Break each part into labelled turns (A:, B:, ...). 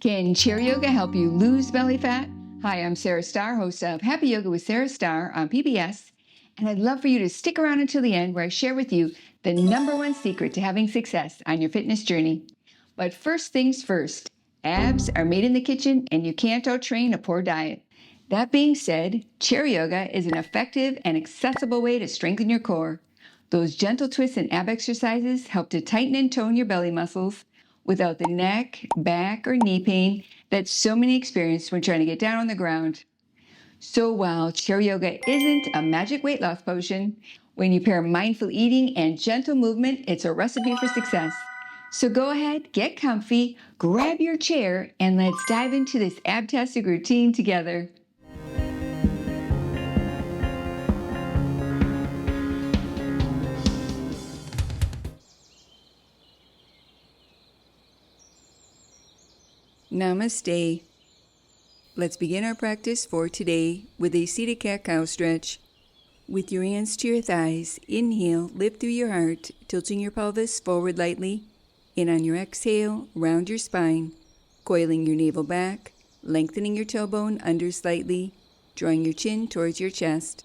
A: Can chair yoga help you lose belly fat? Hi, I'm Sarah Starr, host of Happy Yoga with Sarah Starr on PBS, and I'd love for you to stick around until the end where I share with you the number one secret to having success on your fitness journey. But first things first, abs are made in the kitchen and you can't out-train a poor diet. That being said, chair yoga is an effective and accessible way to strengthen your core. Those gentle twists and ab exercises help to tighten and tone your belly muscles without the neck, back, or knee pain that so many experience when trying to get down on the ground. So while chair yoga isn't a magic weight loss potion, when you pair mindful eating and gentle movement, it's a recipe for success. So go ahead, get comfy, grab your chair, and let's dive into this abtastic routine together. Namaste. Let's begin our practice for today with a seated cat-cow stretch. With your hands to your thighs, inhale, lift through your heart, tilting your pelvis forward lightly. And on your exhale, round your spine, coiling your navel back, lengthening your tailbone under slightly, drawing your chin towards your chest.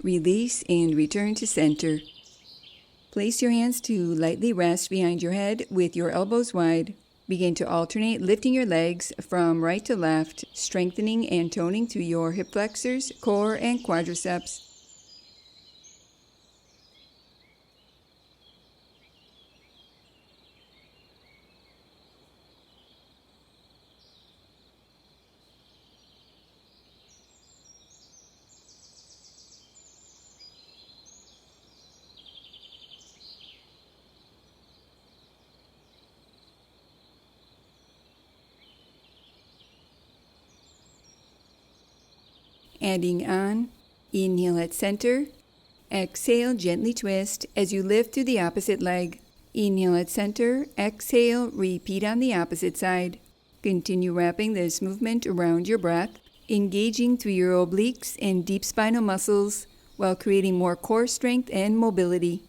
A: Release and return to center. Place your hands to lightly rest behind your head with your elbows wide. Begin to alternate lifting your legs from right to left, strengthening and toning through your hip flexors, core, and quadriceps. Adding on, inhale at center, exhale, gently twist as you lift through the opposite leg. Inhale at center, exhale, repeat on the opposite side. Continue wrapping this movement around your breath, engaging through your obliques and deep spinal muscles while creating more core strength and mobility.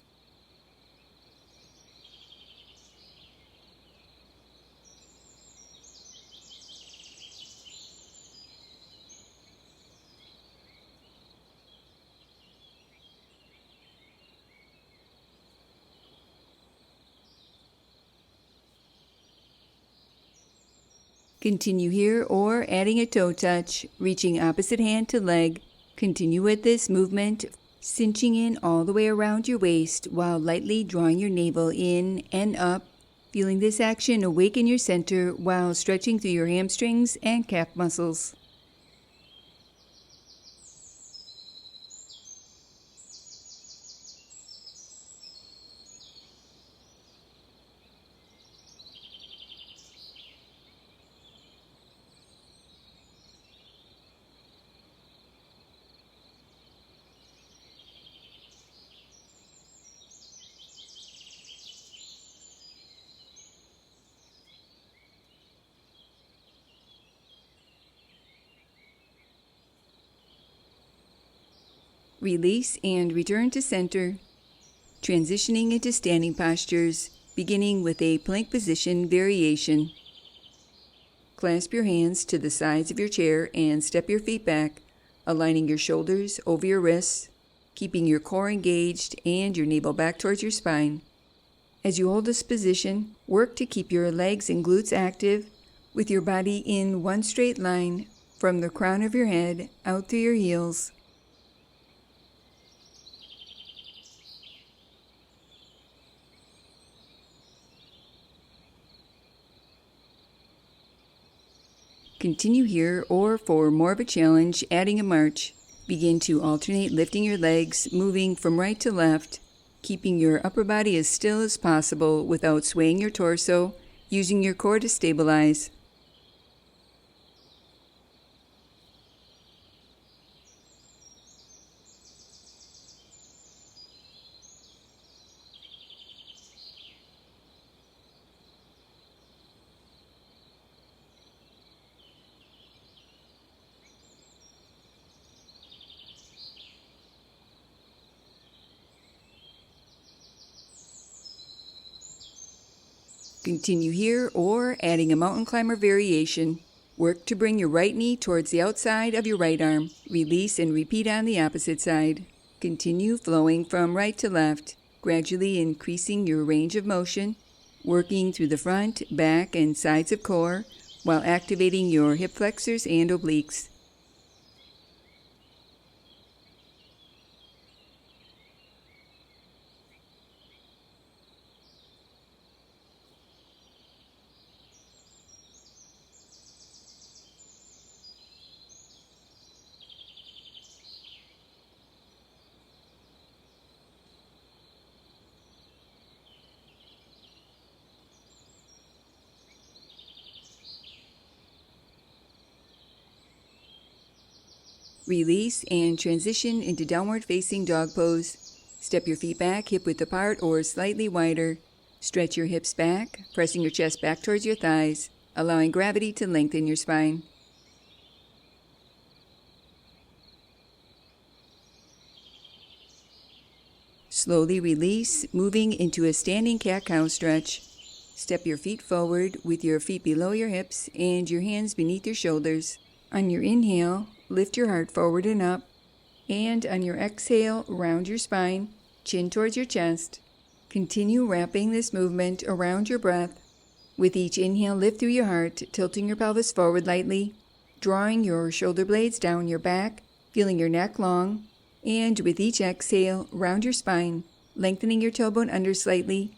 A: Continue here or adding a toe touch, reaching opposite hand to leg. Continue with this movement, cinching in all the way around your waist while lightly drawing your navel in and up. Feeling this action awaken your center while stretching through your hamstrings and calf muscles. Release and return to center. Transitioning into standing postures, beginning with a plank position variation. Clasp your hands to the sides of your chair and step your feet back, aligning your shoulders over your wrists, keeping your core engaged and your navel back towards your spine. As you hold this position, work to keep your legs and glutes active, with your body in one straight line from the crown of your head out through your heels. Continue here, or for more of a challenge, adding a march. Begin to alternate lifting your legs, moving from right to left, keeping your upper body as still as possible without swaying your torso, using your core to stabilize.
B: Continue here or adding a mountain climber variation. Work to bring your right knee towards the outside of your right arm. Release and repeat on the opposite side. Continue flowing from right to left, gradually increasing your range of motion, working through the front, back, and sides of core while activating your hip flexors and obliques. Release and transition into downward facing dog pose. Step your feet back, hip width apart or slightly wider. Stretch your hips back, pressing your chest back towards your thighs, allowing gravity to lengthen your spine. Slowly release, moving into a standing cat-cow stretch. Step your feet forward with your feet below your hips and your hands beneath your shoulders. On your inhale, lift your heart forward and up, and on your exhale, round your spine, chin towards your chest. Continue wrapping this movement around your breath. With each inhale, lift through your heart, tilting your pelvis forward lightly, drawing your shoulder blades down your back, feeling your neck long, and with each exhale, round your spine, lengthening your tailbone under slightly,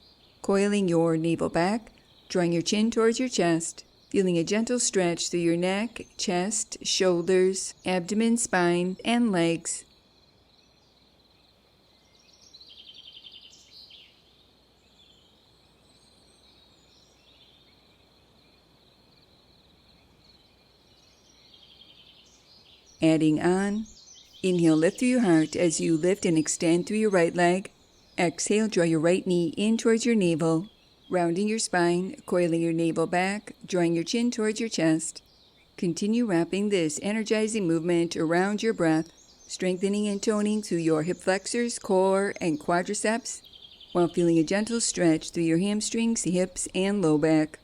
B: coiling your navel back, drawing your chin towards your chest, feeling a gentle stretch through your neck, chest, shoulders, abdomen, spine, and legs. Adding on, inhale, lift through your heart as you lift and extend through your right leg. Exhale, draw your right knee in towards your navel, rounding your spine, coiling your navel back, drawing your chin towards your chest. Continue wrapping this energizing movement around your breath, strengthening and toning through your hip flexors, core, and quadriceps, while feeling a gentle stretch through your hamstrings, hips, and low back.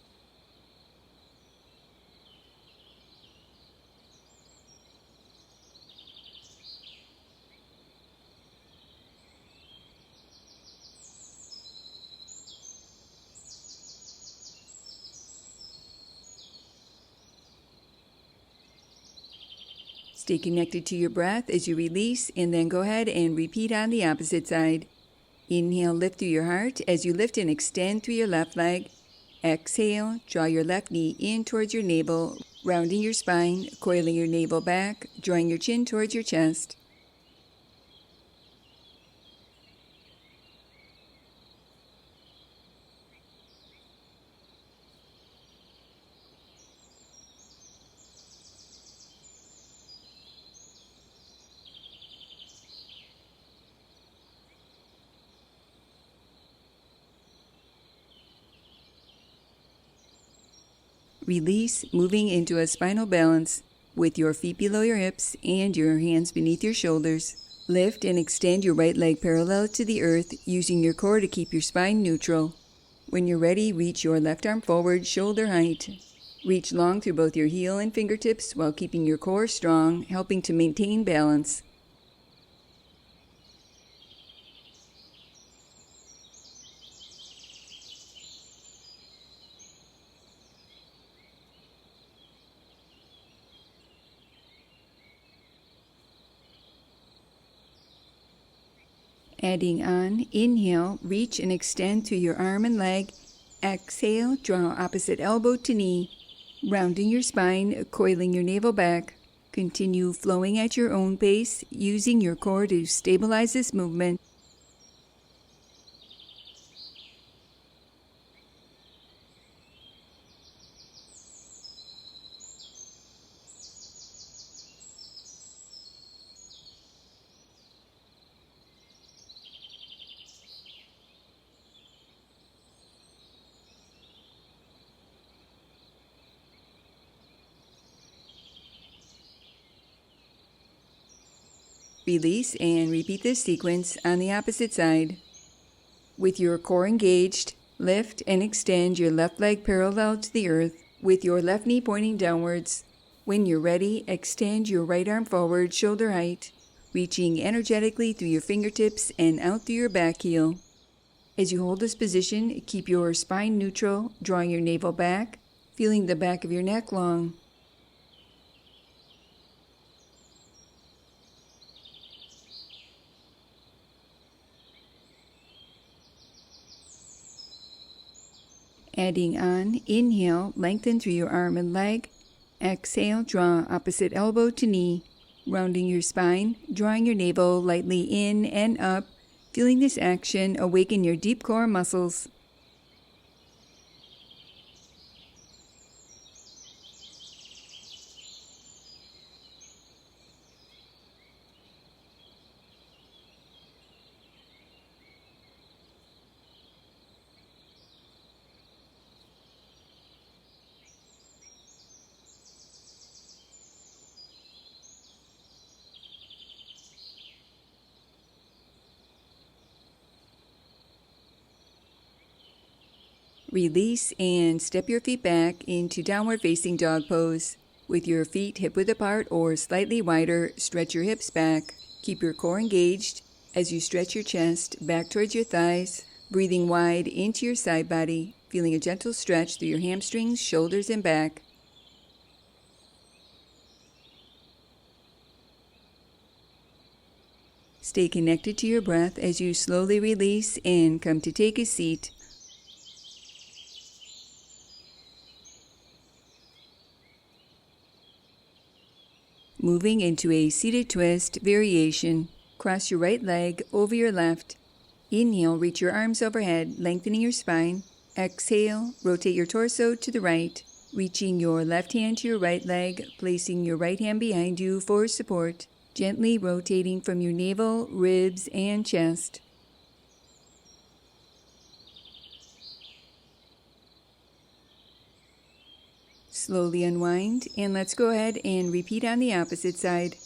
B: Stay connected to your breath as you release, and then go ahead and repeat on the opposite side. Inhale, lift through your heart as you lift and extend through your left leg. Exhale, draw your left knee in towards your navel, rounding your spine, coiling your navel back, drawing your chin towards your chest. Release, moving into a spinal balance with your feet below your hips and your hands beneath your shoulders. Lift and extend your right leg parallel to the earth, using your core to keep your spine neutral. When you're ready, reach your left arm forward, shoulder height. Reach long through both your heel and fingertips while keeping your core strong, helping to maintain balance. Adding on, inhale, reach and extend through your arm and leg. Exhale, draw opposite elbow to knee, rounding your spine, coiling your navel back. Continue flowing at your own pace, using your core to stabilize this movement. Release and repeat this sequence on the opposite side. With your core engaged, Lift and extend your left leg parallel to the earth with your left knee pointing downwards. When you're ready, extend your right arm forward, shoulder height, reaching energetically through your fingertips and out through your back heel. As you hold this position, keep your spine neutral, drawing your navel back, feeling the back of your neck long. Adding on, inhale, lengthen through your arm and leg. Exhale, draw opposite elbow to knee, rounding your spine, drawing your navel lightly in and up. Feeling this action awaken your deep core muscles. Release and step your feet back into downward facing dog pose. With your feet hip width apart or slightly wider, stretch your hips back. Keep your core engaged as you stretch your chest back towards your thighs, breathing wide into your side body, feeling a gentle stretch through your hamstrings, shoulders, and back. Stay connected to your breath as you slowly release and come to take a seat. Moving into a seated twist variation, cross your right leg over your left. Inhale, reach your arms overhead, lengthening your spine. Exhale, rotate your torso to the right, reaching your left hand to your right leg, placing your right hand behind you for support, gently rotating from your navel, ribs, and chest. Slowly unwind, and let's go ahead and repeat on the opposite side.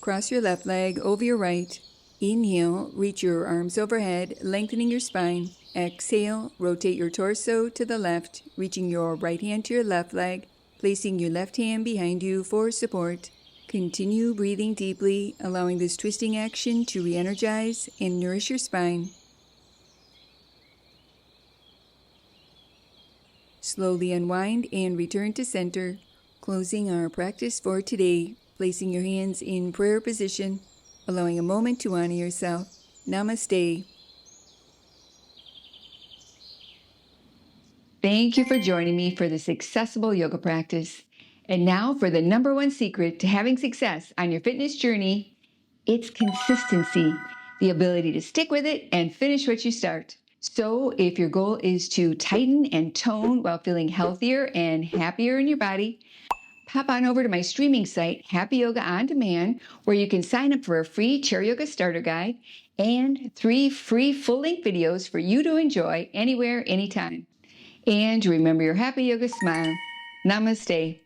B: Cross your left leg over your right. Inhale, reach your arms overhead, lengthening your spine. Exhale, rotate your torso to the left, reaching your right hand to your left leg, placing your left hand behind you for support. Continue breathing deeply, allowing this twisting action to re-energize and nourish your spine. Slowly unwind and return to center, closing our practice for today, placing your hands in prayer position, allowing a moment to honor yourself. Namaste.
A: Thank you for joining me for this accessible yoga practice. And now for the number one secret to having success on your fitness journey, it's consistency, the ability to stick with it and finish what you start. So if your goal is to tighten and tone while feeling healthier and happier in your body, pop on over to my streaming site, Happy Yoga On Demand, where you can sign up for a free chair yoga starter guide and 3 free full-length videos for you to enjoy anywhere, anytime. And remember your happy yoga smile. Namaste.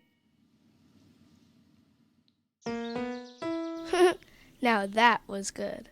C: Now that was good.